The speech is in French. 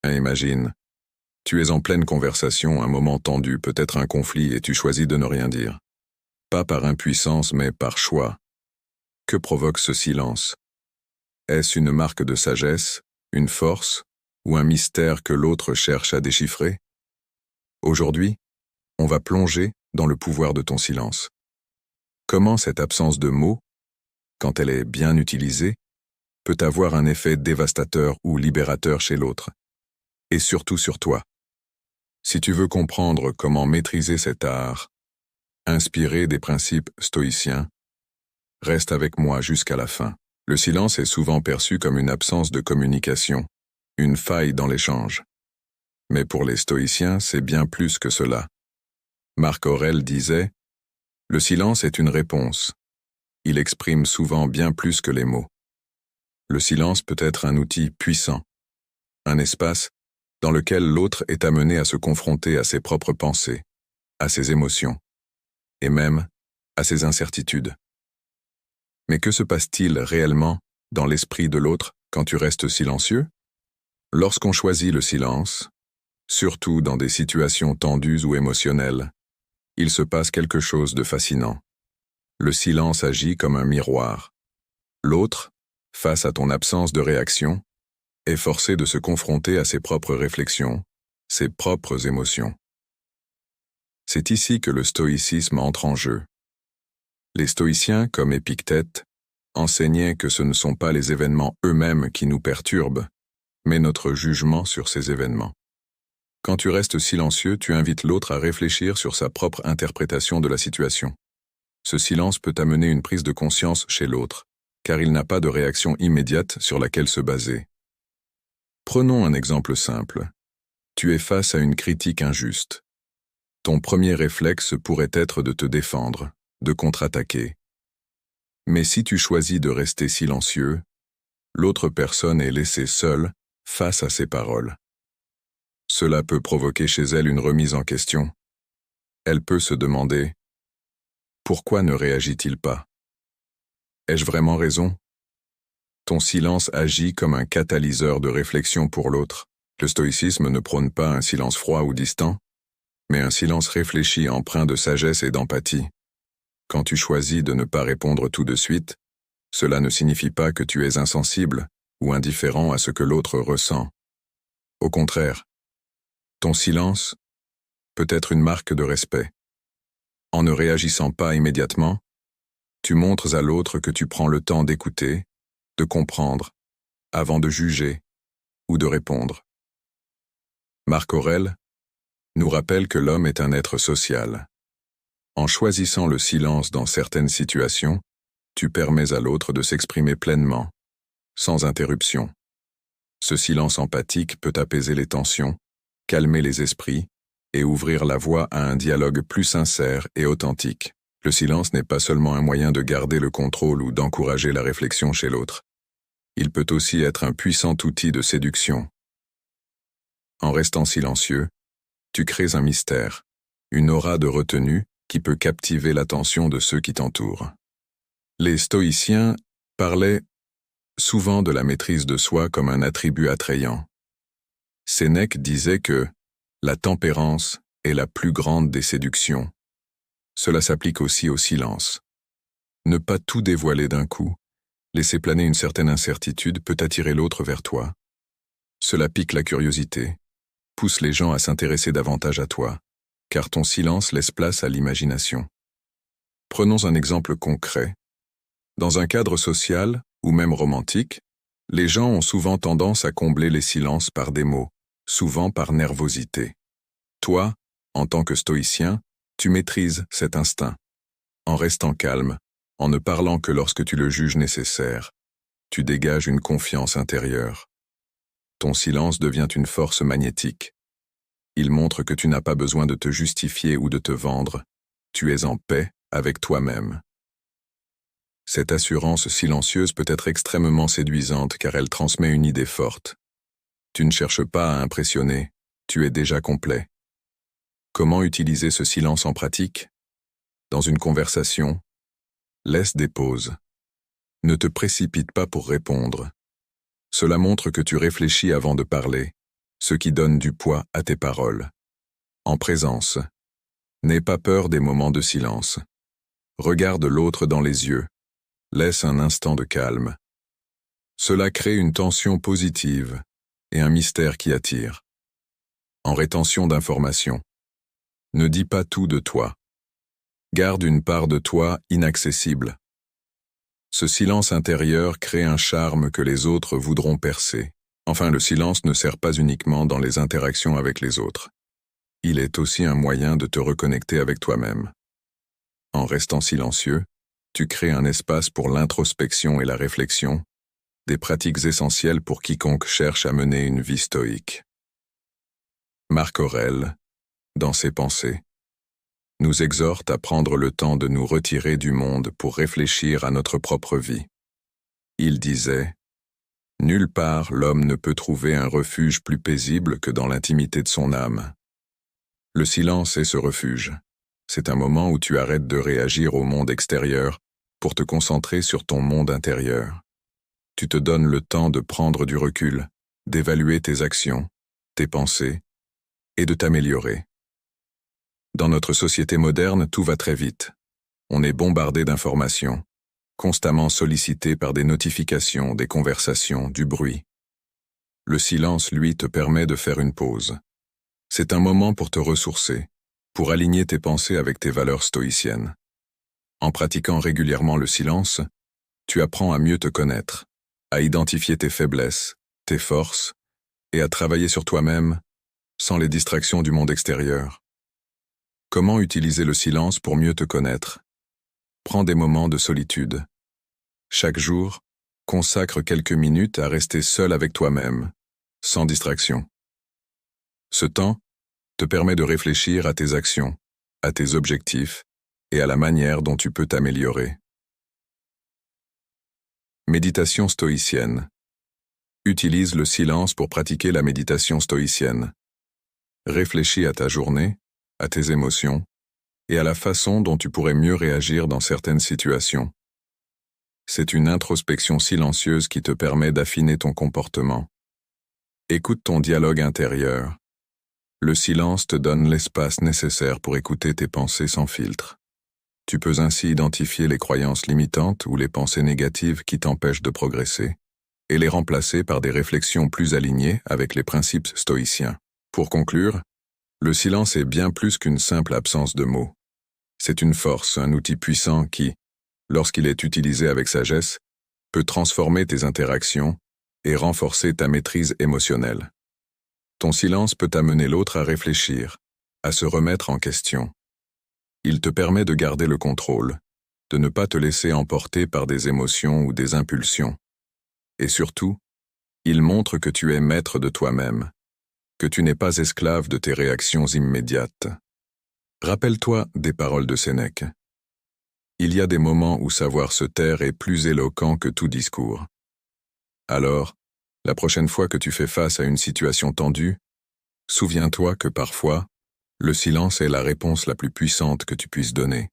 Imagine, tu es en pleine conversation, un moment tendu, peut-être un conflit, et tu choisis de ne rien dire. Pas par impuissance, mais par choix. Que provoque ce silence? Est-ce une marque de sagesse, une force, ou un mystère que l'autre cherche à déchiffrer? Aujourd'hui, on va plonger dans le pouvoir de ton silence. Comment cette absence de mots, quand elle est bien utilisée, peut avoir un effet dévastateur ou libérateur chez l'autre, et surtout sur toi. Si tu veux comprendre comment maîtriser cet art, inspiré des principes stoïciens, reste avec moi jusqu'à la fin. Le silence est souvent perçu comme une absence de communication, une faille dans l'échange. Mais pour les stoïciens, c'est bien plus que cela. Marc Aurèle disait « Le silence est une réponse. Il exprime souvent bien plus que les mots. » Le silence peut être un outil puissant, un espace dans lequel l'autre est amené à se confronter à ses propres pensées, à ses émotions, et même à ses incertitudes. Mais que se passe-t-il réellement dans l'esprit de l'autre quand tu restes silencieux? Lorsqu'on choisit le silence, surtout dans des situations tendues ou émotionnelles, il se passe quelque chose de fascinant. Le silence agit comme un miroir. L'autre, face à ton absence de réaction, est forcé de se confronter à ses propres réflexions, ses propres émotions. C'est ici que le stoïcisme entre en jeu. Les stoïciens, comme Épictète, enseignaient que ce ne sont pas les événements eux-mêmes qui nous perturbent, mais notre jugement sur ces événements. Quand tu restes silencieux, tu invites l'autre à réfléchir sur sa propre interprétation de la situation. Ce silence peut amener une prise de conscience chez l'autre, car il n'a pas de réaction immédiate sur laquelle se baser. Prenons un exemple simple. Tu es face à une critique injuste. Ton premier réflexe pourrait être de te défendre, de contre-attaquer. Mais si tu choisis de rester silencieux, l'autre personne est laissée seule face à ses paroles. Cela peut provoquer chez elle une remise en question. Elle peut se demander « Pourquoi ne réagit-il pas? Ai-je vraiment raison ?» Ton silence agit comme un catalyseur de réflexion pour l'autre. Le stoïcisme ne prône pas un silence froid ou distant, mais un silence réfléchi empreint de sagesse et d'empathie. Quand tu choisis de ne pas répondre tout de suite, cela ne signifie pas que tu es insensible ou indifférent à ce que l'autre ressent. Au contraire, ton silence peut être une marque de respect. En ne réagissant pas immédiatement, tu montres à l'autre que tu prends le temps d'écouter, de comprendre, avant de juger ou de répondre. Marc Aurèle nous rappelle que l'homme est un être social. En choisissant le silence dans certaines situations, tu permets à l'autre de s'exprimer pleinement, sans interruption. Ce silence empathique peut apaiser les tensions, calmer les esprits et ouvrir la voie à un dialogue plus sincère et authentique. Le silence n'est pas seulement un moyen de garder le contrôle ou d'encourager la réflexion chez l'autre. Il peut aussi être un puissant outil de séduction. En restant silencieux, tu crées un mystère, une aura de retenue qui peut captiver l'attention de ceux qui t'entourent. Les stoïciens parlaient souvent de la maîtrise de soi comme un attribut attrayant. Sénèque disait que la tempérance est la plus grande des séductions. Cela s'applique aussi au silence. Ne pas tout dévoiler d'un coup, laisser planer une certaine incertitude peut attirer l'autre vers toi. Cela pique la curiosité, pousse les gens à s'intéresser davantage à toi, car ton silence laisse place à l'imagination. Prenons un exemple concret. Dans un cadre social, ou même romantique, les gens ont souvent tendance à combler les silences par des mots, souvent par nervosité. Toi, en tant que stoïcien, tu maîtrises cet instinct. En restant calme, en ne parlant que lorsque tu le juges nécessaire, tu dégages une confiance intérieure. Ton silence devient une force magnétique. Il montre que tu n'as pas besoin de te justifier ou de te vendre. Tu es en paix avec toi-même. Cette assurance silencieuse peut être extrêmement séduisante car elle transmet une idée forte. Tu ne cherches pas à impressionner, tu es déjà complet. Comment utiliser ce silence en pratique? Dans une conversation, laisse des pauses. Ne te précipite pas pour répondre. Cela montre que tu réfléchis avant de parler, ce qui donne du poids à tes paroles. En présence, n'aie pas peur des moments de silence. Regarde l'autre dans les yeux. Laisse un instant de calme. Cela crée une tension positive et un mystère qui attire. En rétention d'informations, ne dis pas tout de toi. Garde une part de toi inaccessible. Ce silence intérieur crée un charme que les autres voudront percer. Enfin, le silence ne sert pas uniquement dans les interactions avec les autres. Il est aussi un moyen de te reconnecter avec toi-même. En restant silencieux, tu crées un espace pour l'introspection et la réflexion, des pratiques essentielles pour quiconque cherche à mener une vie stoïque. Marc Aurèle, dans ses pensées, nous exhorte à prendre le temps de nous retirer du monde pour réfléchir à notre propre vie. Il disait « Nulle part l'homme ne peut trouver un refuge plus paisible que dans l'intimité de son âme. » Le silence est ce refuge. C'est un moment où tu arrêtes de réagir au monde extérieur pour te concentrer sur ton monde intérieur. Tu te donnes le temps de prendre du recul, d'évaluer tes actions, tes pensées, et de t'améliorer. Dans notre société moderne, tout va très vite. On est bombardé d'informations, constamment sollicité par des notifications, des conversations, du bruit. Le silence, lui, te permet de faire une pause. C'est un moment pour te ressourcer, pour aligner tes pensées avec tes valeurs stoïciennes. En pratiquant régulièrement le silence, tu apprends à mieux te connaître, à identifier tes faiblesses, tes forces, et à travailler sur toi-même, sans les distractions du monde extérieur. Comment utiliser le silence pour mieux te connaître? Prends des moments de solitude. Chaque jour, consacre quelques minutes à rester seul avec toi-même, sans distraction. Ce temps te permet de réfléchir à tes actions, à tes objectifs et à la manière dont tu peux t'améliorer. Méditation stoïcienne. Utilise le silence pour pratiquer la méditation stoïcienne. Réfléchis à ta journée, à tes émotions et à la façon dont tu pourrais mieux réagir dans certaines situations. C'est une introspection silencieuse qui te permet d'affiner ton comportement. Écoute ton dialogue intérieur. Le silence te donne l'espace nécessaire pour écouter tes pensées sans filtre. Tu peux ainsi identifier les croyances limitantes ou les pensées négatives qui t'empêchent de progresser, et les remplacer par des réflexions plus alignées avec les principes stoïciens. Pour conclure, le silence est bien plus qu'une simple absence de mots. C'est une force, un outil puissant qui, lorsqu'il est utilisé avec sagesse, peut transformer tes interactions et renforcer ta maîtrise émotionnelle. Ton silence peut amener l'autre à réfléchir, à se remettre en question. Il te permet de garder le contrôle, de ne pas te laisser emporter par des émotions ou des impulsions. Et surtout, il montre que tu es maître de toi-même, que tu n'es pas esclave de tes réactions immédiates. Rappelle-toi des paroles de Sénèque. Il y a des moments où savoir se taire est plus éloquent que tout discours. Alors, la prochaine fois que tu fais face à une situation tendue, souviens-toi que parfois, le silence est la réponse la plus puissante que tu puisses donner.